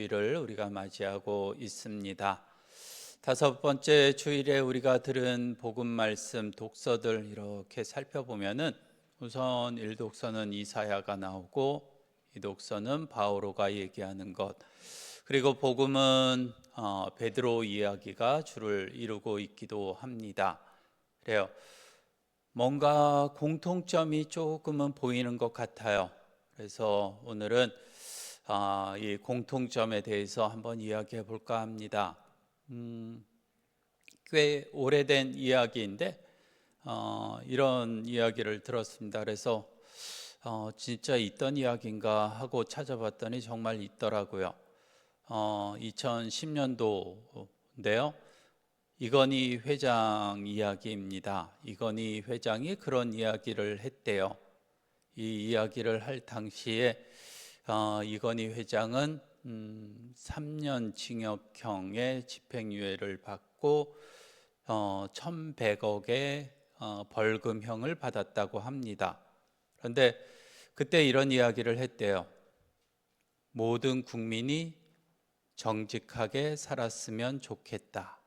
주일을 우리가 맞이하고 있습니다. 다섯 번째 주일에 우리가 들은 복음 말씀 독서들 이렇게 살펴보면은 우선 1독서는 이사야가 나오고 2독서는 바오로가 얘기하는 것, 그리고 복음은 베드로 이야기가 주를 이루고 있기도 합니다. 그래요. 뭔가 공통점이 조금은 보이는 것 같아요. 그래서 오늘은 이 공통점에 대해서 한번 이야기해 볼까 합니다. 꽤 오래된 이야기인데 이런 이야기를 들었습니다. 그래서 진짜 있던 이야기인가 하고 찾아봤더니 정말 있더라고요. 2010년도인데요. 이건희 회장 이야기입니다. 이건희 회장이 그런 이야기를 했대요. 이 이야기를 할 당시에 이건희 회장은 3년 징역형의 집행유예를 받고 1,100억의 벌금형을 받았다고 합니다. 그런데 그때 이런 이야기를 했대요. 모든 국민이 정직하게 살았으면 좋겠다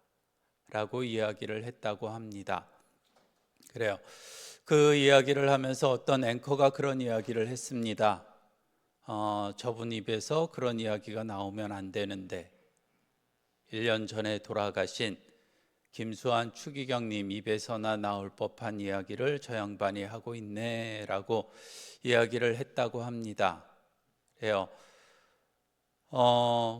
라고 이야기를 했다고 합니다. 그래요. 그 이야기를 하면서 어떤 앵커가 그런 이야기를 했습니다. 저분 입에서 그런 이야기가 나오면 안 되는데 1년 전에 돌아가신 김수환 추기경님 입에서나 나올 법한 이야기를 저 양반이 하고 있네 라고 이야기를 했다고 합니다. 그래요.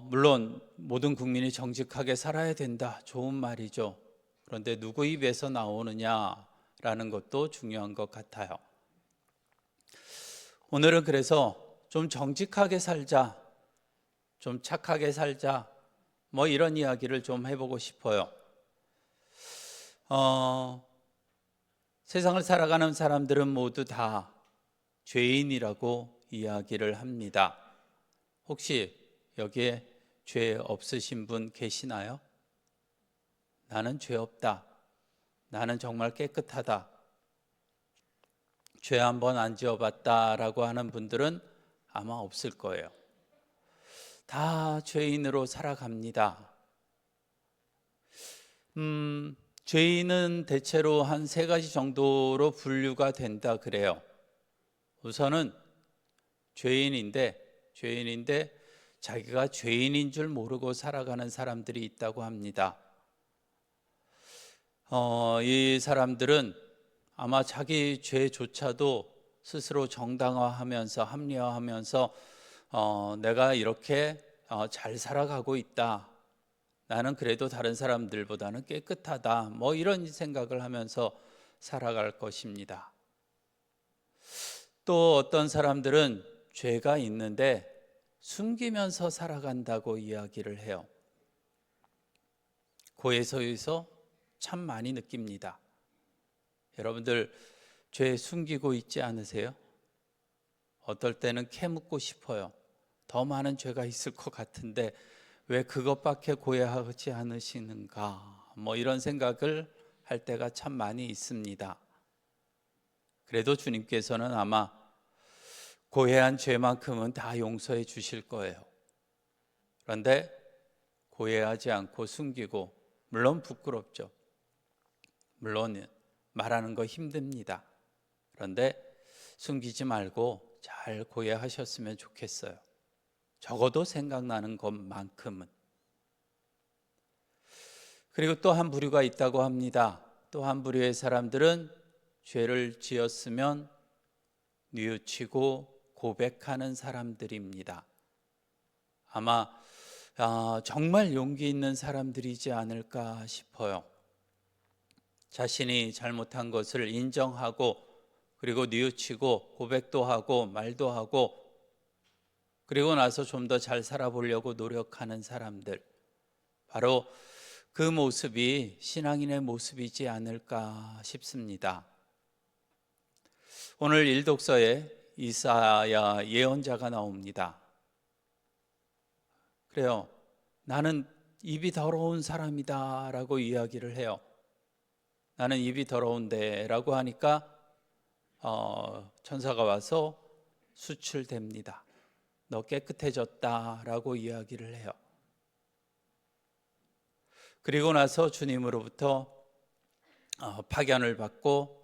물론 모든 국민이 정직하게 살아야 된다, 좋은 말이죠. 그런데 누구 입에서 나오느냐라는 것도 중요한 것 같아요. 오늘은 그래서 좀 정직하게 살자, 좀 착하게 살자, 뭐 이런 이야기를 좀 해보고 싶어요. 세상을 살아가는 사람들은 모두 다 죄인이라고 이야기를 합니다. 혹시 여기에 죄 없으신 분 계시나요? 나는 죄 없다. 나는 정말 깨끗하다. 죄 한 번 안 지어봤다라고 하는 분들은 아마 없을 거예요. 다 죄인으로 살아갑니다. 죄인은 대체로 한 세 가지 정도로 분류가 된다 그래요. 우선은 죄인인데 자기가 죄인인 줄 모르고 살아가는 사람들이 있다고 합니다. 이 사람들은 아마 자기 죄조차도 스스로 정당화하면서 합리화하면서 내가 이렇게 잘 살아가고 있다, 나는 그래도 다른 사람들보다는 깨끗하다, 뭐 이런 생각을 하면서 살아갈 것입니다. 또 어떤 사람들은 죄가 있는데 숨기면서 살아간다고 이야기를 해요. 고해서에서 참 많이 느낍니다. 여러분들 죄 숨기고 있지 않으세요? 어떨 때는 캐묻고 싶어요. 더 많은 죄가 있을 것 같은데 왜 그것밖에 고해하지 않으시는가, 뭐 이런 생각을 할 때가 참 많이 있습니다. 그래도 주님께서는 아마 고해한 죄만큼은 다 용서해 주실 거예요. 그런데 고해하지 않고 숨기고, 물론 부끄럽죠. 물론 말하는 거 힘듭니다. 그런데 숨기지 말고 잘 고해하셨으면 좋겠어요. 적어도 생각나는 것만큼은. 그리고 또 한 부류가 있다고 합니다. 또 한 부류의 사람들은 죄를 지었으면 뉘우치고 고백하는 사람들입니다. 아마 정말 용기 있는 사람들이지 않을까 싶어요. 자신이 잘못한 것을 인정하고, 그리고 뉘우치고 고백도 하고 말도 하고, 그리고 나서 좀 더 잘 살아보려고 노력하는 사람들, 바로 그 모습이 신앙인의 모습이지 않을까 싶습니다. 오늘 1독서에 이사야 예언자가 나옵니다. 그래요. 나는 입이 더러운 사람이다 라고 이야기를 해요. 나는 입이 더러운데 라고 하니까 천사가 와서 수출됩니다. 너 깨끗해졌다라고 이야기를 해요. 그리고 나서 주님으로부터 파견을 받고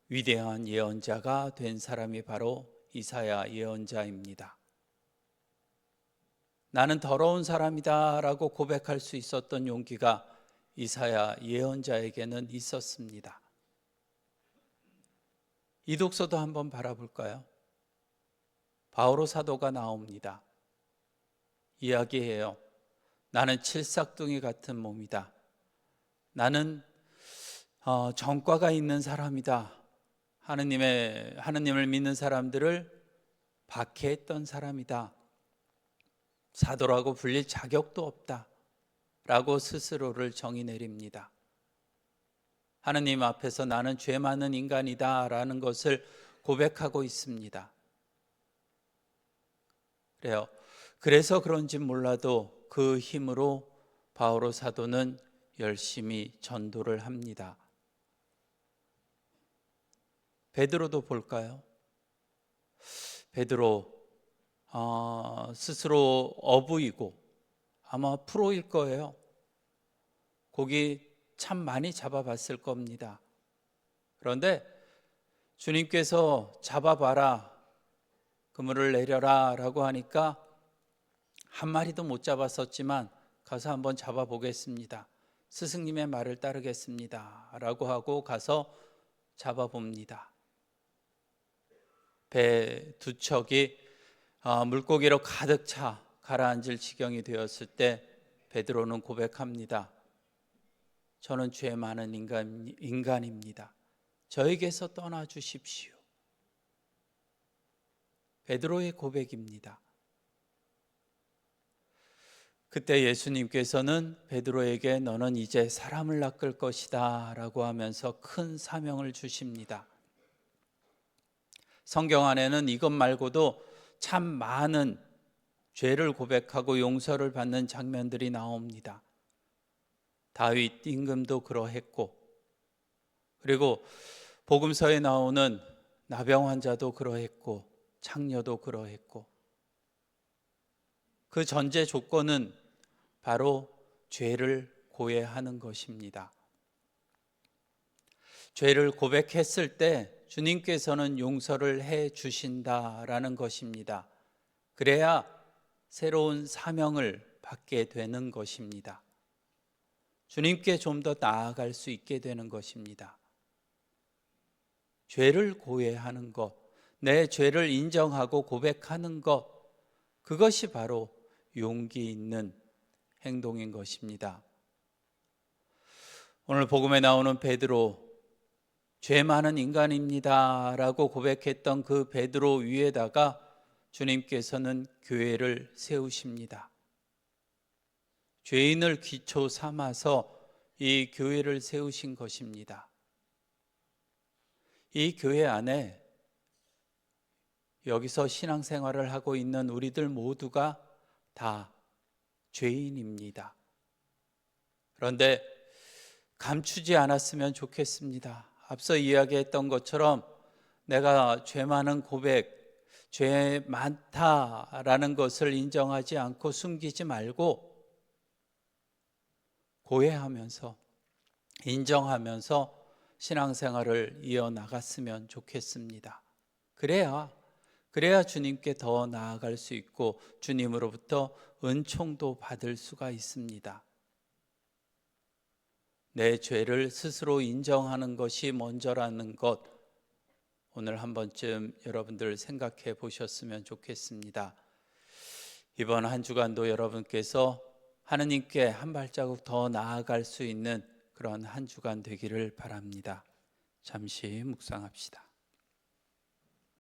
위대한 예언자가 된 사람이 바로 이사야 예언자입니다. 나는 더러운 사람이다 라고 고백할 수 있었던 용기가 이사야 예언자에게는 있었습니다. 이 독서도 한번 바라볼까요? 바오로 사도가 나옵니다. 이야기해요. 나는 칠삭둥이 같은 몸이다. 나는 전과가 있는 사람이다. 하느님을 믿는 사람들을 박해했던 사람이다. 사도라고 불릴 자격도 없다 라고 스스로를 정의 내립니다. 하느님 앞에서 나는 죄 많은 인간이다 라는 것을 고백하고 있습니다. 그래요. 그래서 그런지 몰라도 그 힘으로 바오로 사도는 열심히 전도를 합니다. 베드로도 볼까요? 베드로 스스로 어부이고 아마 프로일 거예요. 고기 참 많이 잡아봤을 겁니다. 그런데 주님께서 잡아봐라, 그물을 내려라 라고 하니까 한 마리도 못 잡았었지만 가서 한번 잡아보겠습니다. 스승님의 말을 따르겠습니다 라고 하고 가서 잡아봅니다. 배 두 척이 물고기로 가득 차 가라앉을 지경이 되었을 때 베드로는 고백합니다. 저는 죄 많은 인간입니다. 저에게서 떠나 주십시오. 베드로의 고백입니다. 그때 예수님께서는 베드로에게 너는 이제 사람을 낚을 것이다 라고 하면서 큰 사명을 주십니다. 성경 안에는 이것 말고도 참 많은 죄를 고백하고 용서를 받는 장면들이 나옵니다. 다윗 임금도 그러했고, 그리고 복음서에 나오는 나병 환자도 그러했고, 창녀도 그러했고, 그 전제 조건은 바로 죄를 고해하는 것입니다. 죄를 고백했을 때 주님께서는 용서를 해 주신다라는 것입니다. 그래야 새로운 사명을 받게 되는 것입니다. 주님께 좀 더 나아갈 수 있게 되는 것입니다. 죄를 고해하는 것, 내 죄를 인정하고 고백하는 것, 그것이 바로 용기 있는 행동인 것입니다. 오늘 복음에 나오는 베드로, 죄 많은 인간입니다 라고 고백했던 그 베드로 위에다가 주님께서는 교회를 세우십니다. 죄인을 기초 삼아서 이 교회를 세우신 것입니다. 이 교회 안에 여기서 신앙생활을 하고 있는 우리들 모두가 다 죄인입니다. 그런데 감추지 않았으면 좋겠습니다. 앞서 이야기했던 것처럼 내가 죄 많은 고백, 죄 많다라는 것을 인정하지 않고 숨기지 말고 고해하면서 인정하면서 신앙생활을 이어나갔으면 좋겠습니다. 그래야 주님께 더 나아갈 수 있고 주님으로부터 은총도 받을 수가 있습니다. 내 죄를 스스로 인정하는 것이 먼저라는 것, 오늘 한 번쯤 여러분들 생각해 보셨으면 좋겠습니다. 이번 한 주간도 여러분께서 하느님께 한 발자국 더 나아갈 수 있는 그런 한 주간 되기를 바랍니다. 잠시 묵상합시다.